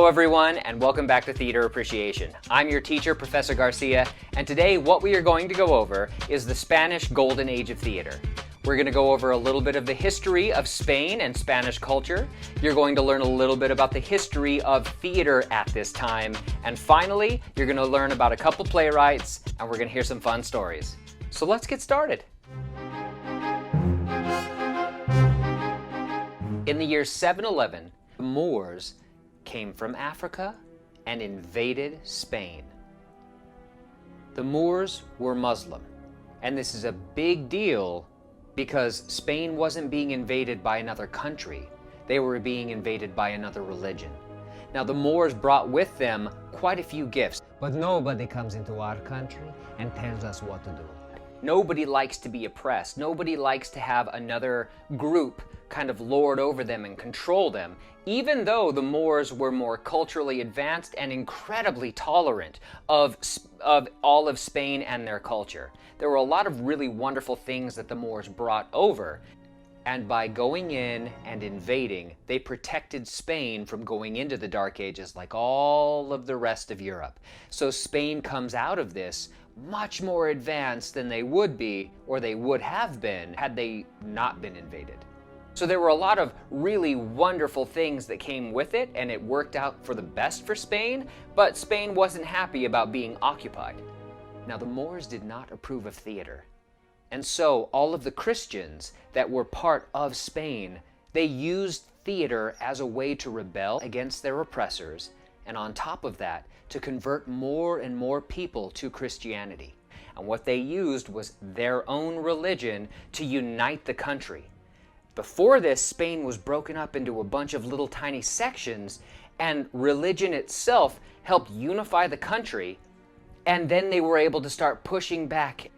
Hello everyone, and welcome back to Theater Appreciation. I'm your teacher, Professor Garcia, and today what we are going to go over is the Spanish Golden Age of Theater. We're going to go over a little bit of the history of Spain and Spanish culture. You're going to learn a little bit about the history of theater at this time. And finally, you're going to learn about a couple playwrights, and we're going to hear some fun stories. So let's get started. In the year 711, the Moors came from Africa and invaded Spain. The Moors were Muslim, and this is a big deal because Spain wasn't being invaded by another country. They were being invaded by another religion. Now, the Moors brought with them quite a few gifts. But nobody comes into our country and tells us what to do. Nobody likes to be oppressed. Nobody likes to have another group kind of lord over them and control them, even though the Moors were more culturally advanced and incredibly tolerant of all of Spain and their culture. There were a lot of really wonderful things that the Moors brought over, and by going in and invading, they protected Spain from going into the Dark Ages like all of the rest of Europe. So Spain comes out of this much more advanced than they would be, or they would have been, had they not been invaded. So there were a lot of really wonderful things that came with it, and it worked out for the best for Spain, but Spain wasn't happy about being occupied. Now, the Moors did not approve of theater, and so all of the Christians that were part of Spain, they used theater as a way to rebel against their oppressors, and on top of that, to convert more and more people to Christianity. And what they used was their own religion to unite the country. Before this, Spain was broken up into a bunch of little tiny sections, and religion itself helped unify the country, and then they were able to start pushing back.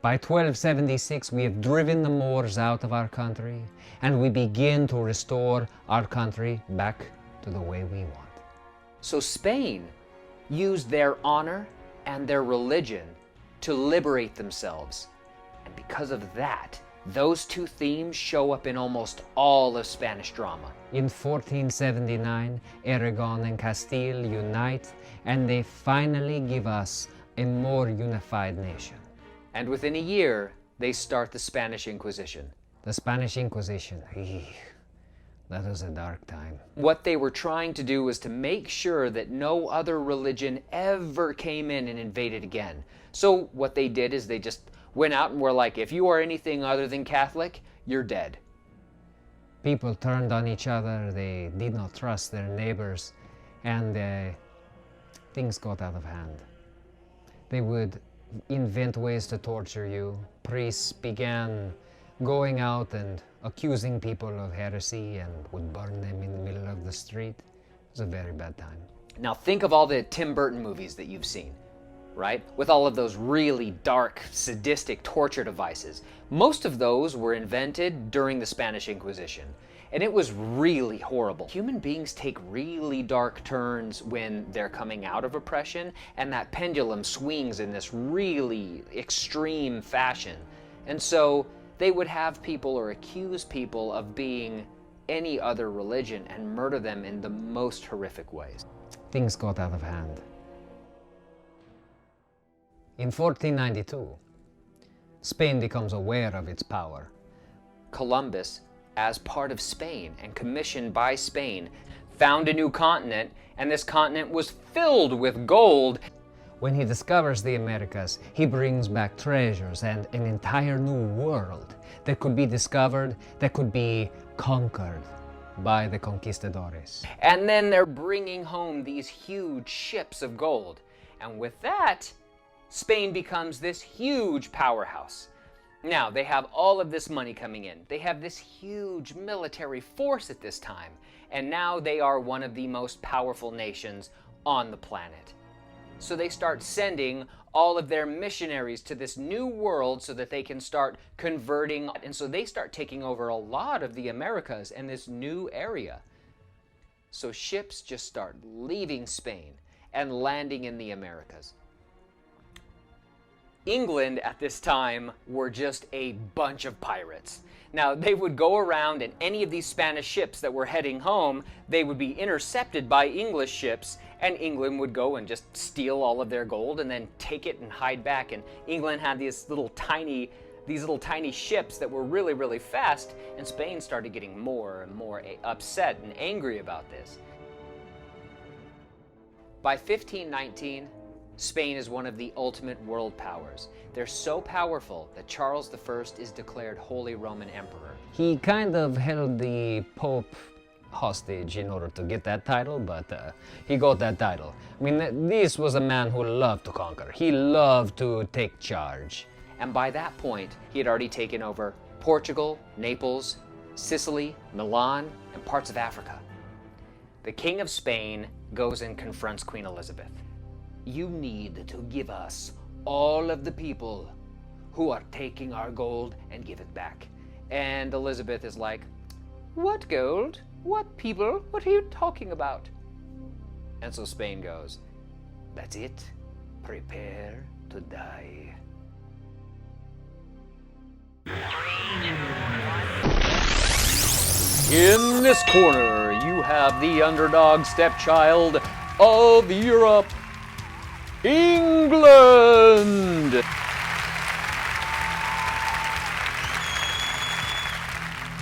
By 1276, we have driven the Moors out of our country, and we begin to restore our country back to the way we want. So Spain used their honor and their religion to liberate themselves, and because of that, those two themes show up in almost all of Spanish drama. In 1479, Aragon and Castile unite, and they finally give us a more unified nation. And within a year, they start the Spanish Inquisition. The Spanish Inquisition, that was a dark time. What they were trying to do was to make sure that no other religion ever came in and invaded again. So what they did is they just went out and were like, if you are anything other than Catholic, you're dead. People turned on each other, they did not trust their neighbors, and things got out of hand. They would invent ways to torture you. Priests began going out and accusing people of heresy and would burn them in the middle of the street. It was a very bad time. Now think of all the Tim Burton movies that you've seen, right? With all of those really dark, sadistic torture devices. Most of those were invented during the Spanish Inquisition, and it was really horrible. Human beings take really dark turns when they're coming out of oppression, and that pendulum swings in this really extreme fashion. And so they would have people or accuse people of being any other religion and murder them in the most horrific ways. Things got out of hand. In 1492, Spain becomes aware of its power. Columbus, as part of Spain and commissioned by Spain, found a new continent, and this continent was filled with gold. When he discovers the Americas, he brings back treasures and an entire new world that could be discovered, that could be conquered by the conquistadores. And then they're bringing home these huge ships of gold. And with that, Spain becomes this huge powerhouse. Now, they have all of this money coming in. They have this huge military force at this time. And now they are one of the most powerful nations on the planet. So they start sending all of their missionaries to this new world so that they can start converting. And so they start taking over a lot of the Americas and this new area. So ships just start leaving Spain and landing in the Americas. England at this time were just a bunch of pirates. Now, they would go around, and any of these Spanish ships that were heading home, they would be intercepted by English ships, and England would go and just steal all of their gold and then take it and hide back. And England had these little tiny ships that were really, really fast, and Spain started getting more and more upset and angry about this. By 1519, Spain is one of the ultimate world powers. They're so powerful that Charles I is declared Holy Roman Emperor. He kind of held the Pope hostage in order to get that title, but he got that title. I mean, this was a man who loved to conquer. He loved to take charge. And by that point, he had already taken over Portugal, Naples, Sicily, Milan, and parts of Africa. The King of Spain goes and confronts Queen Elizabeth. You need to give us all of the people who are taking our gold and give it back. And Elizabeth is like, what gold? What people? What are you talking about? And so Spain goes, that's it. Prepare to die. In this corner, you have the underdog stepchild of Europe, England.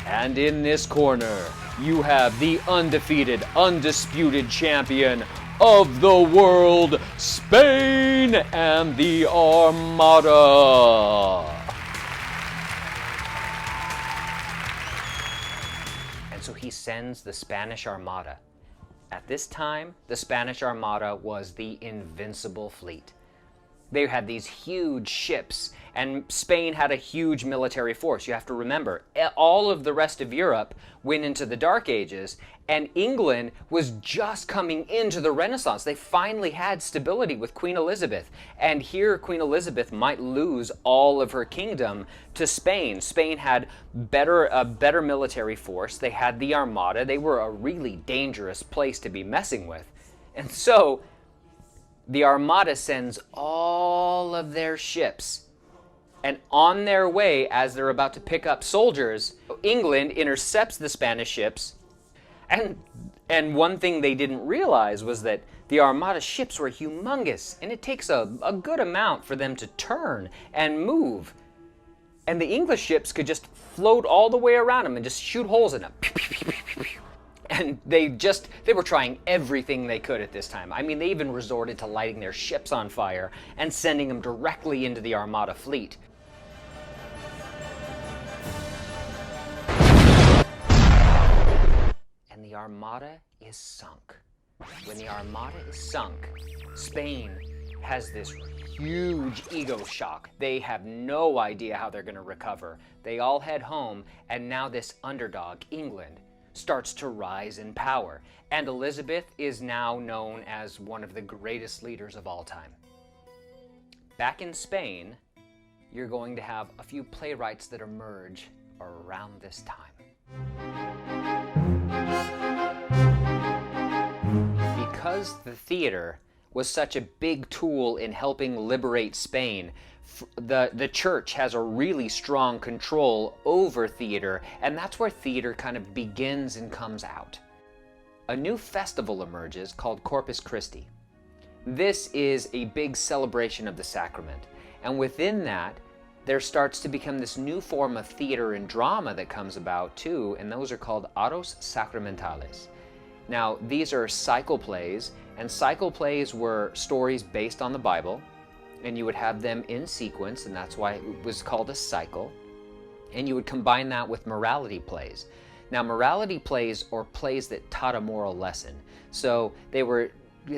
And in this corner, you have the undefeated, undisputed champion of the world, Spain and the Armada. And so he sends the Spanish Armada. At this time, the Spanish Armada was the invincible fleet. They had these huge ships, and Spain had a huge military force. You have to remember, all of the rest of Europe went into the Dark Ages, and England was just coming into the Renaissance. They finally had stability with Queen Elizabeth, and here Queen Elizabeth might lose all of her kingdom to Spain. Spain had a better military force. They had the Armada. They were a really dangerous place to be messing with. And so the Armada sends all of their ships, and on their way, as they're about to pick up soldiers, England intercepts the Spanish ships. And one thing they didn't realize was that the Armada ships were humongous, and it takes a good amount for them to turn and move. And the English ships could just float all the way around them and just shoot holes in them. And they were trying everything they could at this time. I mean, they even resorted to lighting their ships on fire and sending them directly into the Armada fleet. And the Armada is sunk. When the Armada is sunk, Spain has this huge ego shock. They have no idea how they're going to recover. They all head home, and now this underdog, England, starts to rise in power. And Elizabeth is now known as one of the greatest leaders of all time. Back in Spain, you're going to have a few playwrights that emerge around this time. Because the theater was such a big tool in helping liberate Spain, the church has a really strong control over theater, and that's where theater kind of begins and comes out. A new festival emerges called Corpus Christi. This is a big celebration of the sacrament, and within that, there starts to become this new form of theater and drama that comes about too, and those are called autos sacramentales. Now, these are cycle plays, and cycle plays were stories based on the Bible, and you would have them in sequence, and that's why it was called a cycle. And you would combine that with morality plays. Now, morality plays are plays that taught a moral lesson. So they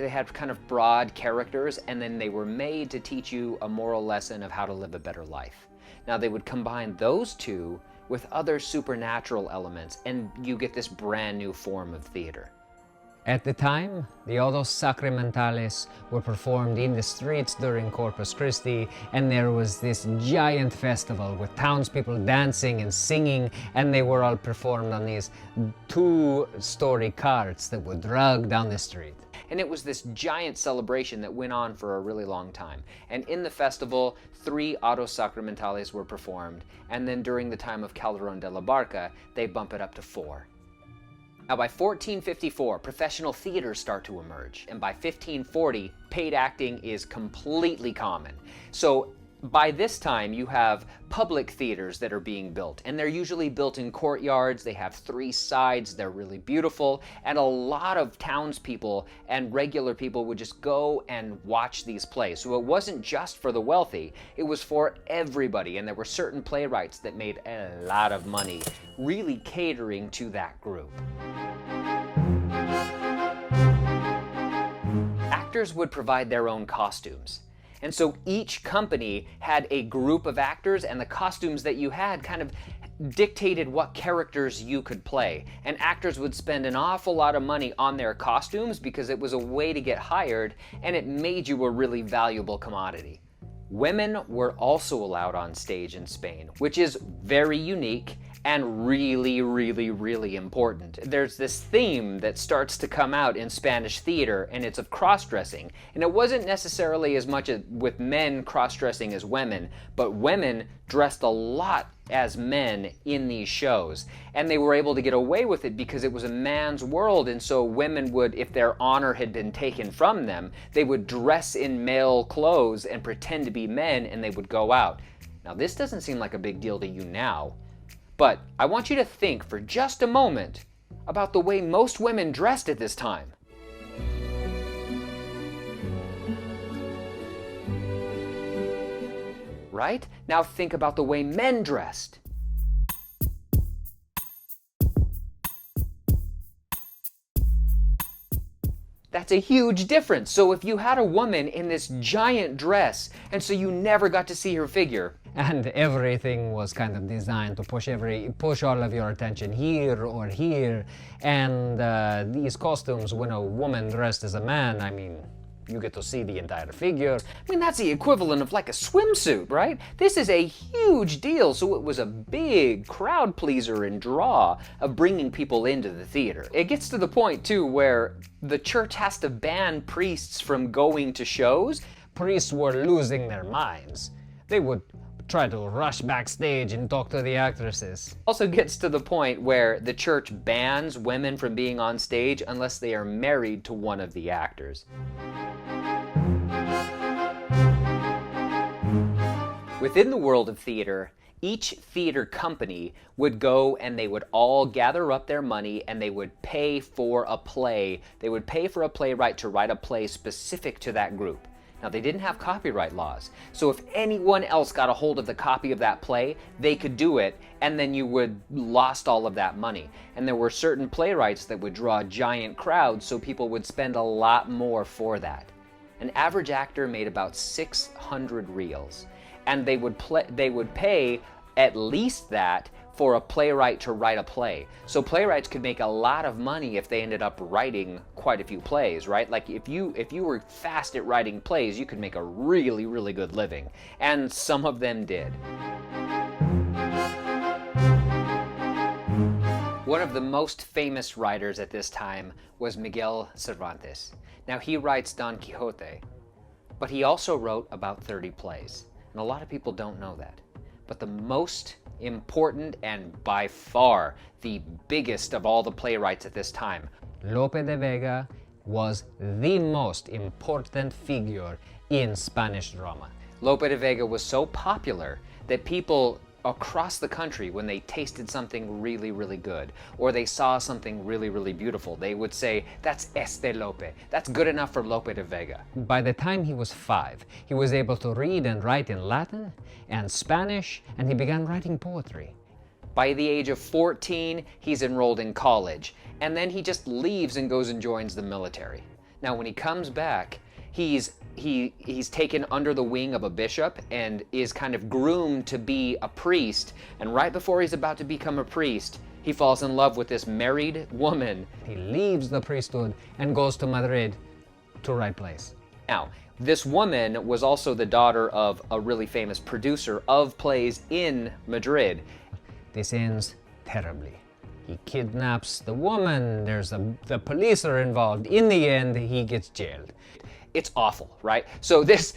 had kind of broad characters, and then they were made to teach you a moral lesson of how to live a better life. Now, they would combine those two with other supernatural elements, and you get this brand new form of theater. At the time, the autos sacramentales were performed in the streets during Corpus Christi, and there was this giant festival with townspeople dancing and singing, and they were all performed on these two-story carts that would drag down the street. And it was this giant celebration that went on for a really long time. And in the festival, 3 autos sacramentales were performed, and then during the time of Calderón de la Barca, they bump it up to 4. Now by 1454, professional theaters start to emerge, and by 1540, paid acting is completely common. So by this time, you have public theaters that are being built, and they're usually built in courtyards. They have 3 sides, they're really beautiful, and a lot of townspeople and regular people would just go and watch these plays. So it wasn't just for the wealthy, it was for everybody, and there were certain playwrights that made a lot of money, really catering to that group. Actors would provide their own costumes. And so each company had a group of actors, and the costumes that you had kind of dictated what characters you could play. And actors would spend an awful lot of money on their costumes because it was a way to get hired, and it made you a really valuable commodity. Women were also allowed on stage in Spain, which is very unique and really, really, really important. There's this theme that starts to come out in Spanish theater, and it's of cross-dressing. And it wasn't necessarily as much with men cross-dressing as women, but women dressed a lot as men in these shows. And they were able to get away with it because it was a man's world, and so women would, if their honor had been taken from them, they would dress in male clothes and pretend to be men, and they would go out. Now this doesn't seem like a big deal to you now, but I want you to think for just a moment about the way most women dressed at this time. Right? Now think about the way men dressed. That's a huge difference. So if you had a woman in this giant dress, and so you never got to see her figure, and everything was kind of designed to push all of your attention here or here, and these costumes, when a woman dressed as a man, I mean, you get to see the entire figure. I mean, that's the equivalent of like a swimsuit, right? This is a huge deal, so it was a big crowd pleaser and draw of bringing people into the theater. It gets to the point, too, where the church has to ban priests from going to shows. Priests were losing their minds. They would try to rush backstage and talk to the actresses. Also gets to the point where the church bans women from being on stage unless they are married to one of the actors. Within the world of theater, each theater company would go and they would all gather up their money and they would pay for a play. They would pay for a playwright to write a play specific to that group. Now, they didn't have copyright laws, so if anyone else got a hold of the copy of that play, they could do it, and then you would lost all of that money. And there were certain playwrights that would draw giant crowds, so people would spend a lot more for that. An average actor made about 600 reals, and they would pay at least that for a playwright to write a play. So playwrights could make a lot of money if they ended up writing quite a few plays, right? Like if you were fast at writing plays, you could make a really, really good living. And some of them did. One of the most famous writers at this time was Miguel Cervantes. Now he writes Don Quixote, but he also wrote about 30 plays. And a lot of people don't know that. But the most important and by far the biggest of all the playwrights at this time, Lope de Vega was the most important figure in Spanish drama. Lope de Vega was so popular that people across the country, when they tasted something really, really good, or they saw something really, really beautiful, they would say, that's este Lope. That's good enough for Lope de Vega. By the time he was 5, he was able to read and write in Latin and Spanish, and he began writing poetry. By the age of 14, he's enrolled in college, and then he just leaves and goes and joins the military. Now, when he comes back, he's taken under the wing of a bishop and is kind of groomed to be a priest. And right before he's about to become a priest, he falls in love with this married woman. He leaves the priesthood and goes to Madrid to write plays. Now, this woman was also the daughter of a really famous producer of plays in Madrid. This ends terribly. He kidnaps the woman. The police are involved. In the end, he gets jailed. It's awful, right? So this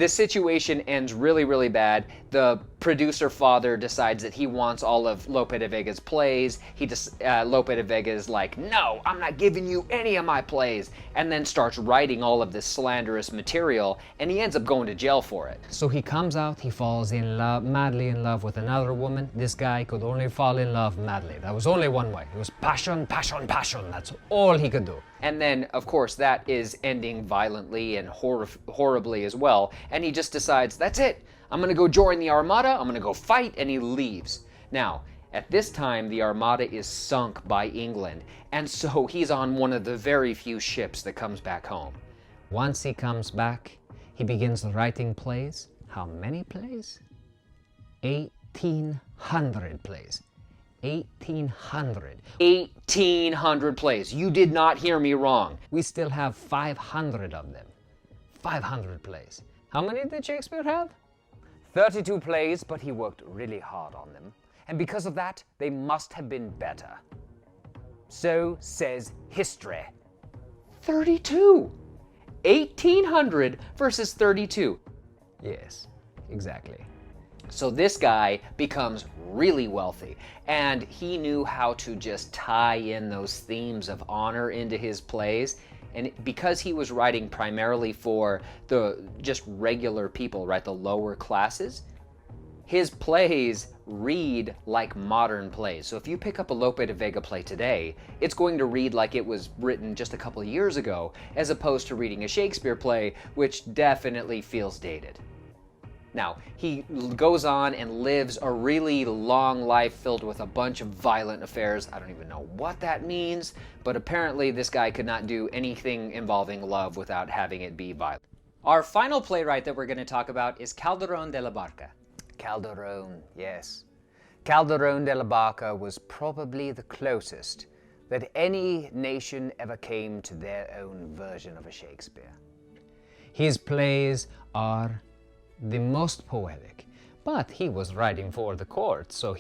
situation ends really, really bad. The producer father decides that he wants all of Lope de Vega's plays. Lope de Vega is like, no, I'm not giving you any of my plays, and then starts writing all of this slanderous material, and he ends up going to jail for it. So he comes out, he falls in love, madly in love with another woman. This guy could only fall in love madly. That was only one way. It was passion, passion, passion. That's all he could do. And then, of course, that is ending violently and horribly as well. And he just decides, that's it. I'm going to go join the Armada. I'm going to go fight. And he leaves. Now, at this time, the Armada is sunk by England. And so he's on one of the very few ships that comes back home. Once he comes back, he begins writing plays. How many plays? 1,800 plays. 1,800. 1,800 plays. You did not hear me wrong. We still have 500 of them. 500 plays. How many did Shakespeare have? 32 plays, but he worked really hard on them. And because of that, they must have been better. So says history. 32! 1,800 versus 32. Yes, exactly. So this guy becomes really wealthy, and he knew how to just tie in those themes of honor into his plays. And because he was writing primarily for the just regular people, right, the lower classes, his plays read like modern plays. So if you pick up a Lope de Vega play today, it's going to read like it was written just a couple of years ago, as opposed to reading a Shakespeare play, which definitely feels dated. Now, he goes on and lives a really long life filled with a bunch of violent affairs. I don't even know what that means, but apparently this guy could not do anything involving love without having it be violent. Our final playwright that we're going to talk about is Calderón de la Barca. Calderón, yes. Calderón de la Barca was probably the closest that any nation ever came to their own version of a Shakespeare. His plays are the most poetic, but he was writing for the court, so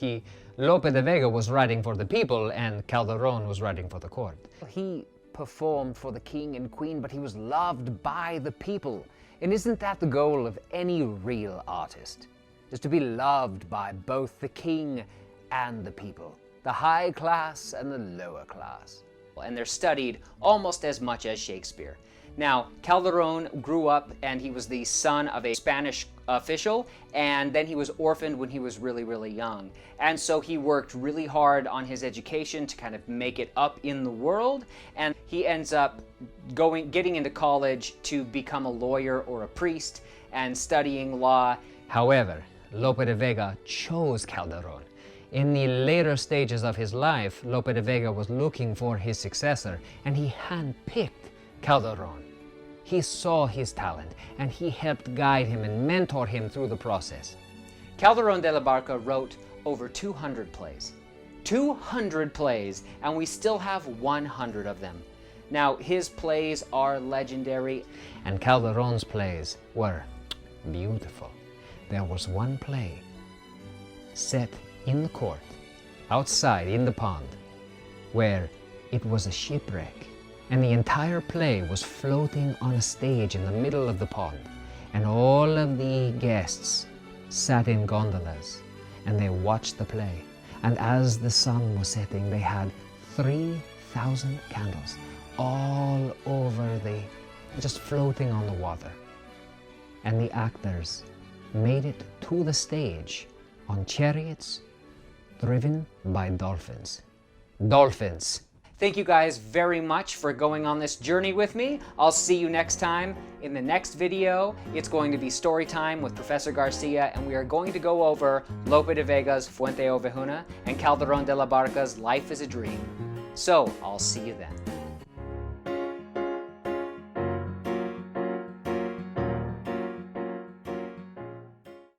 Lope de Vega was writing for the people and Calderón was writing for the court. He performed for the king and queen, but he was loved by the people. And isn't that the goal of any real artist? Is to be loved by both the king and the people, the high class and the lower class. And they're studied almost as much as Shakespeare. Now, Calderón grew up and he was the son of a Spanish official, and then he was orphaned when he was really, really young. And so he worked really hard on his education to kind of make it up in the world, and he ends up getting into college to become a lawyer or a priest and studying law. However, Lope de Vega chose Calderón. In the later stages of his life, Lope de Vega was looking for his successor, and he handpicked Calderón. He saw his talent, and he helped guide him and mentor him through the process. Calderón de la Barca wrote over 200 plays. 200 plays, and we still have 100 of them. Now, his plays are legendary. And Calderón's plays were beautiful. There was one play set in the court, outside in the pond, where it was a shipwreck. And the entire play was floating on a stage in the middle of the pond. And all of the guests sat in gondolas and they watched the play. And as the sun was setting, they had 3,000 candles all over just floating on the water. And the actors made it to the stage on chariots driven by dolphins. Dolphins! Thank you guys very much for going on this journey with me. I'll see you next time. In the next video, it's going to be story time with Professor Garcia, and we are going to go over Lope de Vega's Fuente Ovejuna and Calderón de la Barca's Life is a Dream. So, I'll see you then.